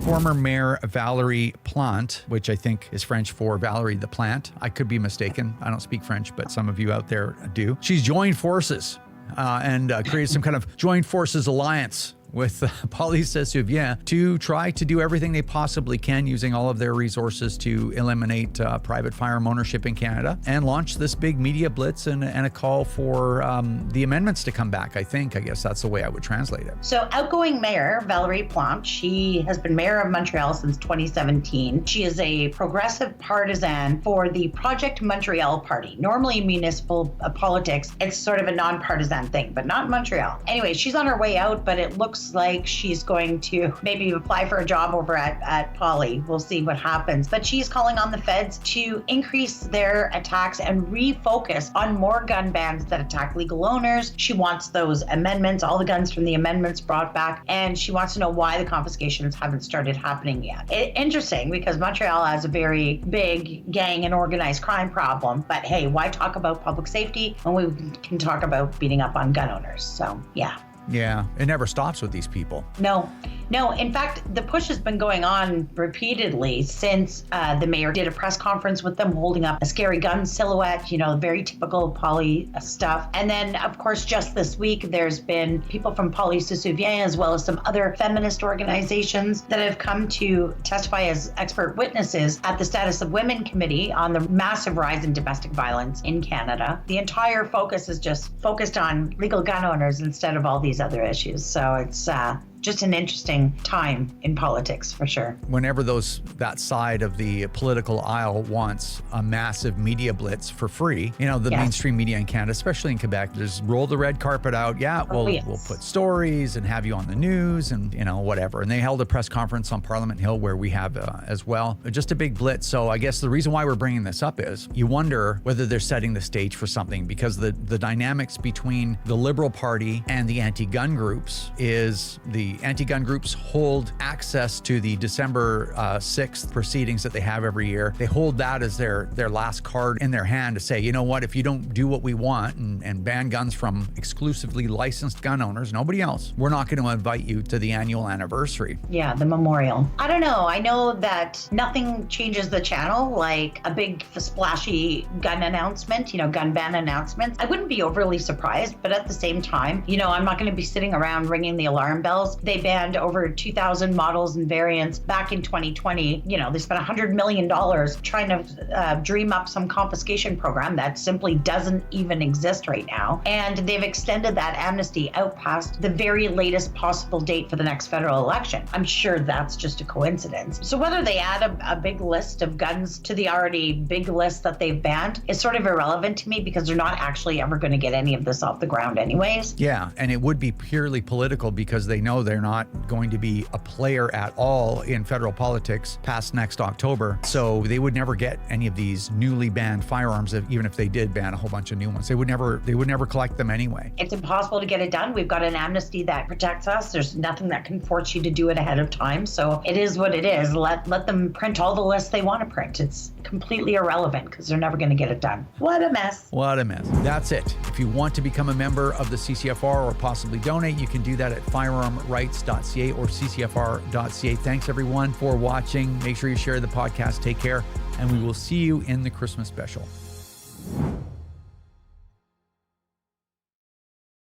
Former Mayor Valerie Plante, which I think is French for Valerie the Plant. I could be mistaken. I don't speak French, but some of you out there do. She's joined forces and created some kind of joint forces alliance with Police CCFR to try to do everything they possibly can using all of their resources to eliminate private firearm ownership in Canada and launch this big media blitz and a call for the amendments to come back, I guess that's the way I would translate it. So outgoing Mayor Valerie Plante, she has been Mayor of Montreal since 2017. She is a progressive partisan for the Project Montreal Party. Normally in municipal politics, it's sort of a nonpartisan thing, but not in Montreal. Anyway, she's on her way out, but it looks like she's going to maybe apply for a job over at Poly. We'll see what happens. But she's calling on the feds to increase their attacks and refocus on more gun bans that attack legal owners. She wants those amendments, all the guns from the amendments brought back, and she wants to know why the confiscations haven't started happening yet. Interesting, because Montreal has a very big gang and organized crime problem, but hey, why talk about public safety when we can talk about beating up on gun owners? So yeah. Yeah, it never stops with these people. No. In fact, the push has been going on repeatedly since the mayor did a press conference with them holding up a scary gun silhouette, very typical Poly stuff. And then, of course, just this week, there's been people from Police CCFR as well as some other feminist organizations that have come to testify as expert witnesses at the Status of Women Committee on the massive rise in domestic violence in Canada. The entire focus is just focused on legal gun owners instead of all these other issues. So it's just an interesting time in politics for sure. Whenever that side of the political aisle wants a massive media blitz for free, the mainstream media in Canada, especially in Quebec, just roll the red carpet out. Yeah, we'll put stories and have you on the news and whatever. And they held a press conference on Parliament Hill where we have as well, just a big blitz. So I guess the reason why we're bringing this up is you wonder whether they're setting the stage for something, because the dynamics between the Liberal Party and the anti-gun groups is the anti-gun groups hold access to the December 6th proceedings that they have every year. They hold that as their last card in their hand to say, you know what, if you don't do what we want and ban guns from exclusively licensed gun owners, nobody else, we're not going to invite you to the annual anniversary. Yeah, the memorial. I don't know. I know that nothing changes the channel like a big splashy gun announcement, gun ban announcements. I wouldn't be overly surprised, but at the same time, I'm not going to be sitting around ringing the alarm bells. They banned over 2,000 models and variants back in 2020. They spent $100 million trying to dream up some confiscation program that simply doesn't even exist right now. And they've extended that amnesty out past the very latest possible date for the next federal election. I'm sure that's just a coincidence. So whether they add a big list of guns to the already big list that they've banned is sort of irrelevant to me, because they're not actually ever going to get any of this off the ground anyways. Yeah, and it would be purely political because they know they're not going to be a player at all in federal politics past next October. So they would never get any of these newly banned firearms, even if they did ban a whole bunch of new ones. They would never collect them anyway. It's impossible to get it done. We've got an amnesty that protects us. There's nothing that can force you to do it ahead of time. So it is what it is. Let them print all the lists they want to print. It's completely irrelevant because they're never going to get it done. What a mess. What a mess. That's it. If you want to become a member of the CCFR or possibly donate, you can do that at firearmrights.ca or ccfr.ca. Thanks everyone for watching. Make sure you share the podcast. Take care, and we will see you in the Christmas special.